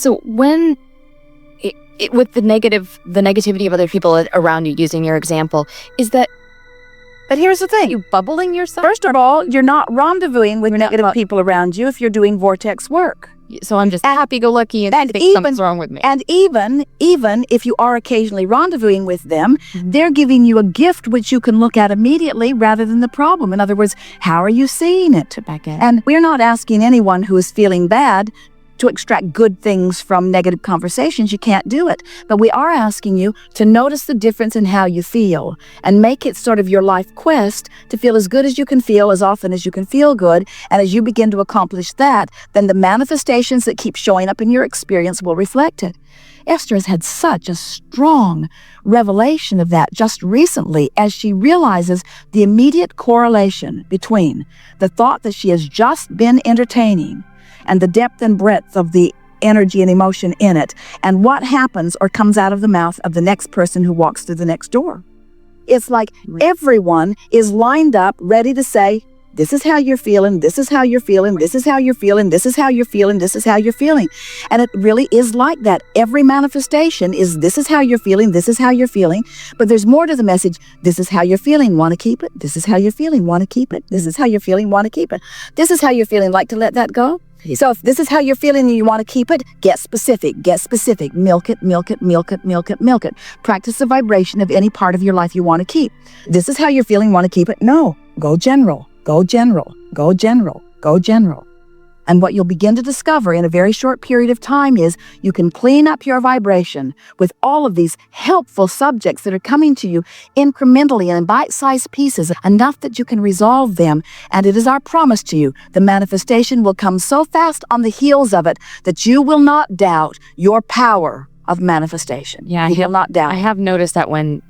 So when with the negativity of other people around you, using your example, is that, but here's the thing. you bubbling yourself? First of all, you're not rendezvousing with negative people around you if you're doing vortex work. So I'm just happy-go-lucky and think something's wrong with me. And even if you are occasionally rendezvousing with them, they're giving you a gift which you can look at immediately rather than the problem. In other words, how are you seeing it? And we're not asking anyone who is feeling bad to extract good things from negative conversations. You can't do it. But we are asking you to notice the difference in how you feel and make it sort of your life quest to feel as good as you can feel as often as you can feel good. And as you begin to accomplish that, then the manifestations that keep showing up in your experience will reflect it. Esther has had such a strong revelation of that just recently as she realizes the immediate correlation between the thought that she has just been entertaining and the depth and breadth of the energy and emotion in it, and what happens or comes out of the mouth of the next person who walks through the next door. It's like everyone is lined up, ready to say, this is how you're feeling, this is how you're feeling, this is how you're feeling, this is how you're feeling, this is how you're feeling. And it really is like that. Every manifestation is this is how you're feeling, this is how you're feeling. But there's more to the message. This is how you're feeling, want to keep it. This is how you're feeling, want to keep it. This is how you're feeling, want to keep it. This is how you're feeling, like to let that go. So if this is how you're feeling and you want to keep it, get specific, milk it, milk it, milk it, milk it, milk it. Practice the vibration of any part of your life you want to keep. This is how you're feeling, want to keep it. No, go general, go general, go general, go general. And what you'll begin to discover in a very short period of time is you can clean up your vibration with all of these helpful subjects that are coming to you incrementally and in bite-sized pieces, enough that you can resolve them. And it is our promise to you, the manifestation will come so fast on the heels of it that you will not doubt your power of manifestation. Yeah, you will not doubt. I have noticed that when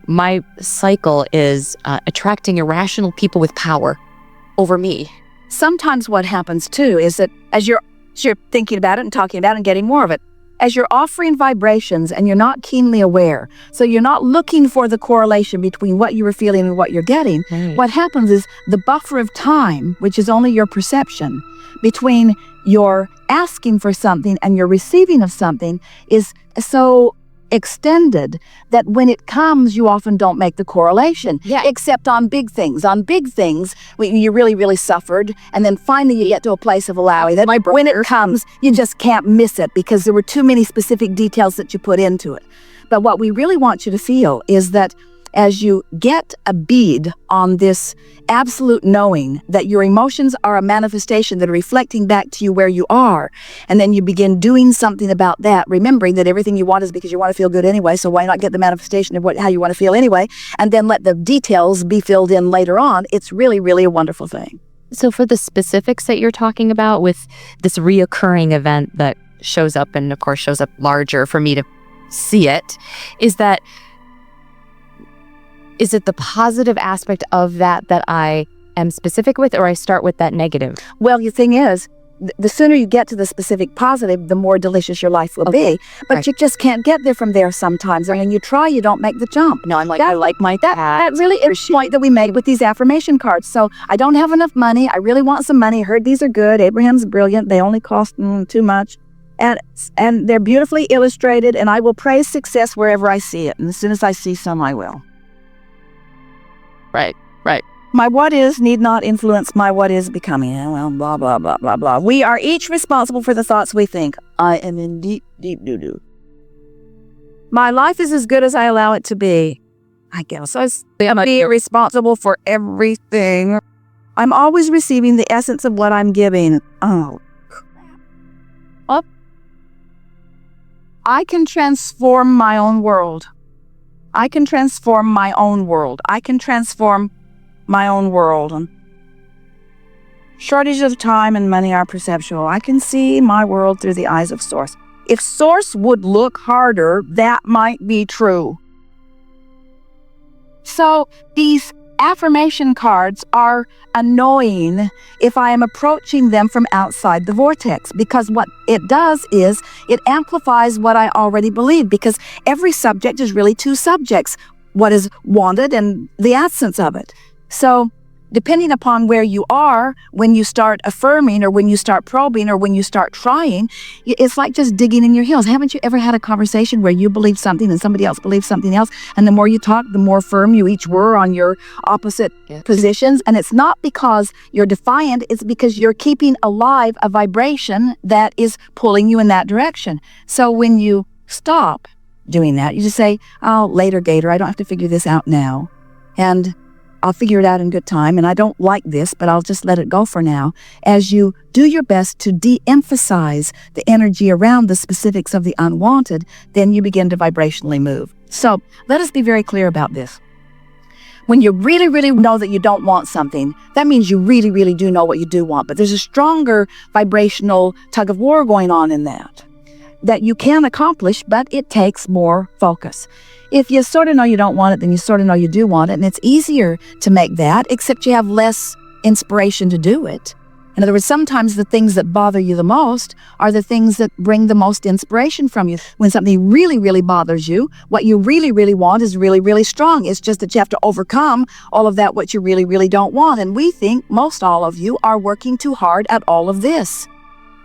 my cycle is attracting irrational people with power over me. Sometimes what happens too is that as you're thinking about it and talking about it and getting more of it, as you're offering vibrations and you're not keenly aware, so you're not looking for the correlation between what you were feeling and what you're getting, what happens is the buffer of time, which is only your perception, between your asking for something and your receiving of something is so extended that when it comes, you often don't make the correlation. Except on big things. On big things, you really, really suffered, and then finally you get to a place of allowing that when it comes, you just can't miss it because there were too many specific details that you put into it. But what we really want you to feel is that as you get a bead on this absolute knowing that your emotions are a manifestation that are reflecting back to you where you are, and then you begin doing something about that, remembering that everything you want is because you want to feel good anyway, so why not get the manifestation of how you want to feel anyway, and then let the details be filled in later on. It's really, really a wonderful thing. So for the specifics that you're talking about with this reoccurring event that shows up, and of course shows up larger for me to see it, is it the positive aspect of that I am specific with, or I start with that negative? Well, the thing is, the sooner you get to the specific positive, the more delicious your life will be. But you just can't get there from there sometimes. And when you try, you don't make the jump. No, I'm like, I like my cat. That really is the point that we made with these affirmation cards. So I don't have enough money. I really want some money. I heard these are good. Abraham's brilliant. They only cost too much. And they're beautifully illustrated. And I will praise success wherever I see it. And as soon as I see some, I will. Right. My what is need not influence my what is becoming. Well, blah, blah, blah, blah, blah. We are each responsible for the thoughts we think. I am in deep, deep doo-doo. My life is as good as I allow it to be. I guess I'm responsible for everything. I'm always receiving the essence of what I'm giving. Oh, crap. I can transform my own world. I can transform my own world. I can transform my own world. Shortage of time and money are perceptual. I can see my world through the eyes of Source. If Source would look harder, that might be true. So these affirmation cards are annoying if I am approaching them from outside the vortex, because what it does is it amplifies what I already believe, because every subject is really two subjects, what is wanted and the absence of it. So depending upon where you are, when you start affirming or when you start probing or when you start trying, it's like just digging in your heels. Haven't you ever had a conversation where you believe something and somebody else believes something else? And the more you talk, the more firm you each were on your opposite positions. And it's not because you're defiant, it's because you're keeping alive a vibration that is pulling you in that direction. So when you stop doing that, you just say, oh, later, Gator, I don't have to figure this out now. And I'll figure it out in good time, and I don't like this, but I'll just let it go for now. As you do your best to de-emphasize the energy around the specifics of the unwanted, then you begin to vibrationally move. So let us be very clear about this. When you really, really know that you don't want something, that means you really, really do know what you do want, but there's a stronger vibrational tug of war going on in that you can accomplish, but it takes more focus. If you sort of know you don't want it, then you sort of know you do want it, and it's easier to make that, except you have less inspiration to do it. In other words, sometimes the things that bother you the most are the things that bring the most inspiration from you. When something really, really bothers you, what you really, really want is really, really strong. It's just that you have to overcome all of that, what you really, really don't want. And we think most all of you are working too hard at all of this.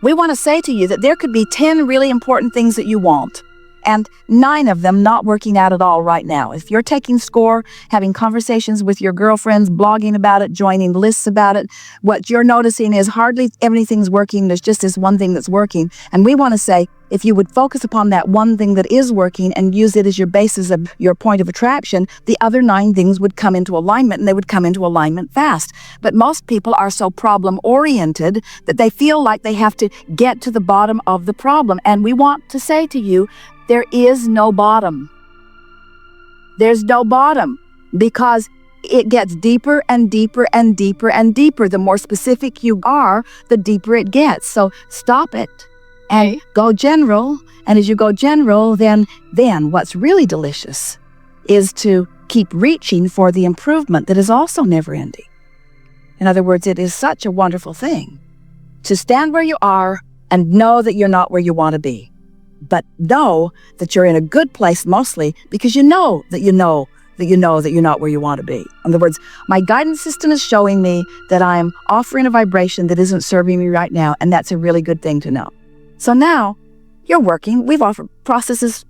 We want to say to you that there could be 10 really important things that you want, and 9 of them not working out at all right now. If you're taking score, having conversations with your girlfriends, blogging about it, joining lists about it, what you're noticing is hardly anything's working. There's just this one thing that's working. And we want to say, if you would focus upon that one thing that is working and use it as your basis of your point of attraction, the other 9 things would come into alignment, and they would come into alignment fast. But most people are so problem-oriented that they feel like they have to get to the bottom of the problem. And we want to say to you, there is no bottom. There's no bottom, because it gets deeper and deeper and deeper and deeper. The more specific you are, the deeper it gets. So stop it and go general. And as you go general, then what's really delicious is to keep reaching for the improvement that is also never ending. In other words, it is such a wonderful thing to stand where you are and know that you're not where you want to be. But know that you're in a good place mostly because you know that you know that you know that you're not where you want to be. In other words, my guidance system is showing me that I'm offering a vibration that isn't serving me right now, and that's a really good thing to know. So now you're working. We've offered processes.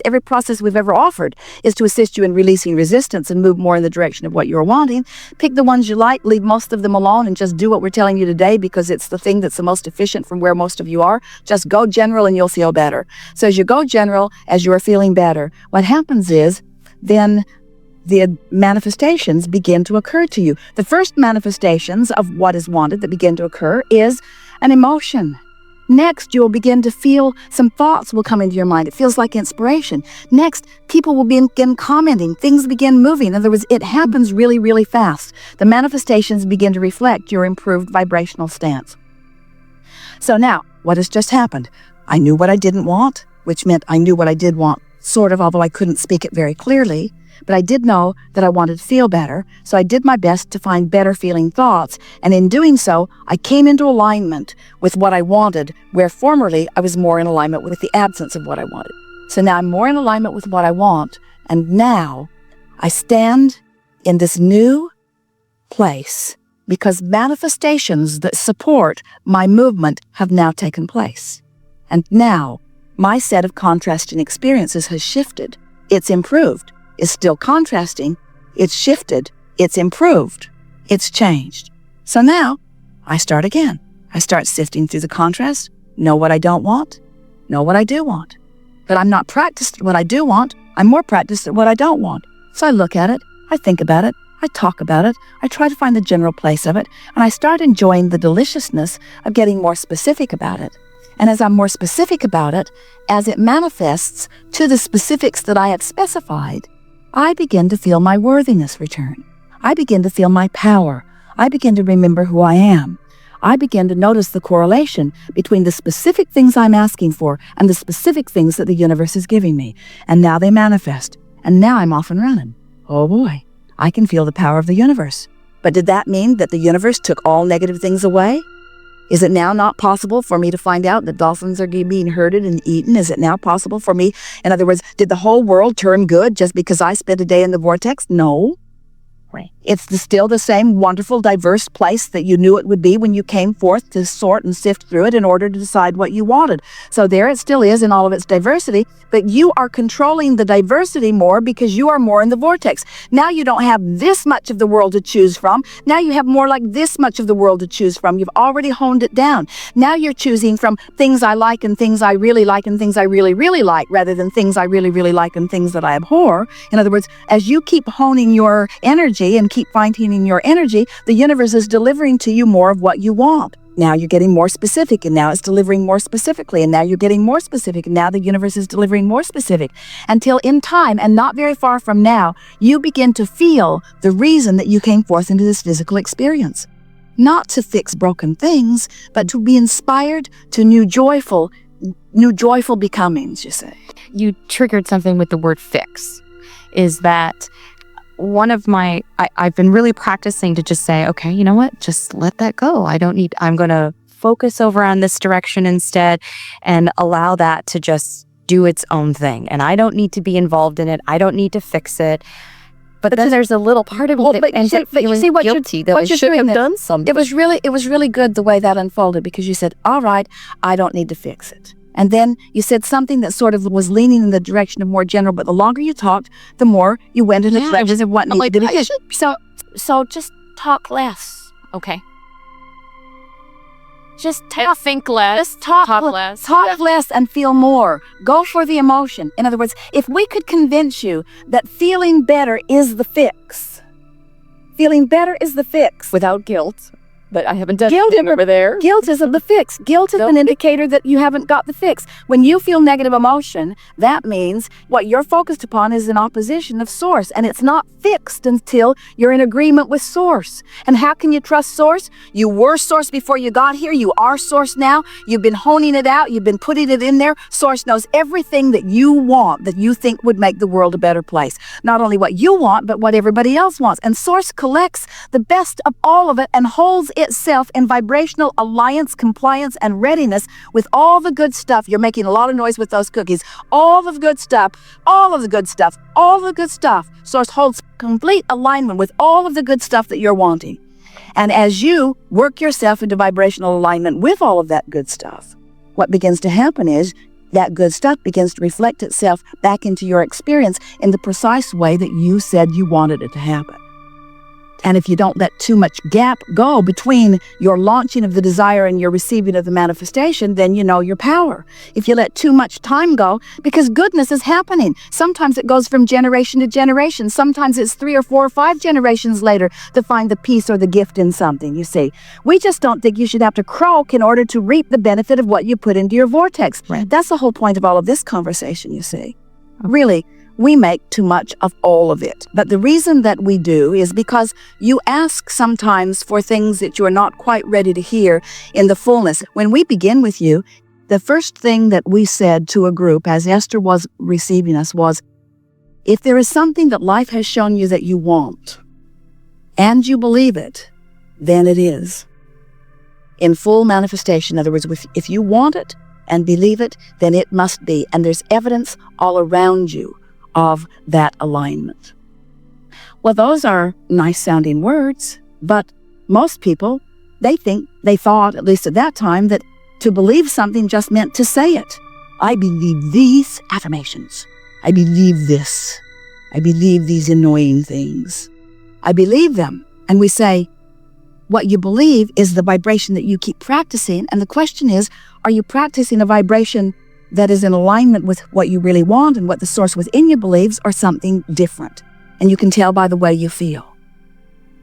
Every process we've ever offered is to assist you in releasing resistance and move more in the direction of what you're wanting. Pick the ones you like, leave most of them alone, and just do what we're telling you today because it's the thing that's the most efficient from where most of you are. Just go general and you'll feel better. So as you go general, as you are feeling better, what happens is then the manifestations begin to occur to you. The first manifestations of what is wanted that begin to occur is an emotion. Next, you'll begin to feel some thoughts will come into your mind. It feels like inspiration. Next, people will begin commenting. Things begin moving. In other words, it happens really, really fast. The manifestations begin to reflect your improved vibrational stance. So now, what has just happened? I knew what I didn't want, which meant I knew what I did want, sort of, although I couldn't speak it very clearly. But I did know that I wanted to feel better, so I did my best to find better feeling thoughts, and in doing so, I came into alignment with what I wanted, where formerly I was more in alignment with the absence of what I wanted. So now I'm more in alignment with what I want, and now I stand in this new place because manifestations that support my movement have now taken place. And now my set of contrasting experiences has shifted. It's improved. It's still contrasting, it's shifted, it's improved, it's changed. So now, I start again. I start sifting through the contrast, know what I don't want, know what I do want. But I'm not practiced at what I do want, I'm more practiced at what I don't want. So I look at it, I think about it, I talk about it, I try to find the general place of it, and I start enjoying the deliciousness of getting more specific about it. And as I'm more specific about it, as it manifests to the specifics that I have specified, I begin to feel my worthiness return. I begin to feel my power. I begin to remember who I am. I begin to notice the correlation between the specific things I'm asking for and the specific things that the universe is giving me. And now they manifest. And now I'm off and running. Oh boy, I can feel the power of the universe. But did that mean that the universe took all negative things away? Is it now not possible for me to find out that dolphins are being herded and eaten? Is it now possible for me? In other words, did the whole world turn good just because I spent a day in the vortex? No. It's still the same wonderful, diverse place that you knew it would be when you came forth to sort and sift through it in order to decide what you wanted. So there it still is in all of its diversity, but you are controlling the diversity more because you are more in the vortex. Now you don't have this much of the world to choose from. Now you have more like this much of the world to choose from. You've already honed it down. Now you're choosing from things I like and things I really like and things I really, really like, rather than things I really, really like and things that I abhor. In other words, as you keep honing your energy and keep fine-tuning your energy, the universe is delivering to you more of what you want. Now you're getting more specific, and now it's delivering more specifically, and now you're getting more specific, and now the universe is delivering more specific, until in time, and not very far from now, you begin to feel the reason that you came forth into this physical experience. Not to fix broken things, but to be inspired to new joyful becomings, you say. You triggered something with the word fix, is that one of my, I've been really practicing to just say, okay, you know what, just let that go. I'm going to focus over on this direction instead and allow that to just do its own thing. And I don't need to be involved in it. I don't need to fix it. But then there's a little part of me that ends up feeling guilty that I should have done something. It was really good the way that unfolded, because you said, all right, I don't need to fix it. And then you said something that sort of was leaning in the direction of more general, but the longer you talked, the more you went in the direction of what needed to be. So just talk less, okay? Just think less. Just talk less. Talk less and feel more. Go for the emotion. In other words, if we could convince you that feeling better is the fix, feeling better is the fix. Without guilt. But I haven't done Guilt anything over there. Guilt isn't the fix. Guilt is an indicator that you haven't got the fix. When you feel negative emotion, that means what you're focused upon is in opposition of Source, and it's not fixed until you're in agreement with Source. And how can you trust Source? You were Source before you got here. You are Source now. You've been honing it out. You've been putting it in there. Source knows everything that you want, that you think would make the world a better place. Not only what you want, but what everybody else wants. And Source collects the best of all of it and holds itself in vibrational alliance, compliance, and readiness with all the good stuff. You're making a lot of noise with those cookies. All the good stuff, all of the good stuff, all the good stuff. Source holds complete alignment with all of the good stuff that you're wanting. And as you work yourself into vibrational alignment with all of that good stuff, what begins to happen is that good stuff begins to reflect itself back into your experience in the precise way that you said you wanted it to happen. And if you don't let too much gap go between your launching of the desire and your receiving of the manifestation, then you know your power. If you let too much time go, because goodness is happening. Sometimes it goes from generation to generation. Sometimes it's 3 or 4 or 5 generations later to find the peace or the gift in something, you see. We just don't think you should have to croak in order to reap the benefit of what you put into your vortex. Right. That's the whole point of all of this conversation, you see. Really, we make too much of all of it. But the reason that we do is because you ask sometimes for things that you are not quite ready to hear in the fullness. When we begin with you, the first thing that we said to a group as Esther was receiving us was, if there is something that life has shown you that you want, and you believe it, then it is. In full manifestation, in other words, if you want it and believe it, then it must be. And there's evidence all around you of that alignment. Well, those are nice sounding words, but most people, they thought, at least at that time, that to believe something just meant to say it. I believe these affirmations. I believe this. I believe these annoying things. I believe them. And we say, what you believe is the vibration that you keep practicing. And the question is, are you practicing a vibration that is in alignment with what you really want and what the Source within you believes, or something different? And you can tell by the way you feel.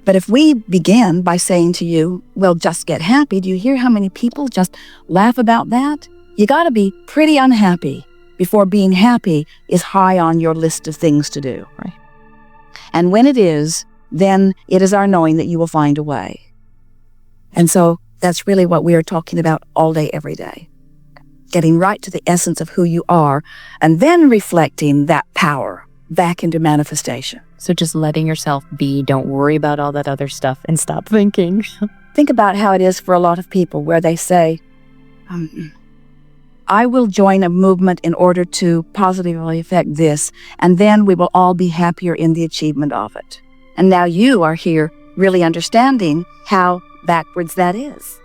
But if we begin by saying to you, well, just get happy, do you hear how many people just laugh about that? You got to be pretty unhappy before being happy is high on your list of things to do. Right. And when it is, then it is our knowing that you will find a way. And so that's really what we are talking about all day, every day. Getting right to the essence of who you are, and then reflecting that power back into manifestation. So just letting yourself be, don't worry about all that other stuff, and stop thinking. Think about how it is for a lot of people where they say, I will join a movement in order to positively affect this, and then we will all be happier in the achievement of it. And now you are here really understanding how backwards that is.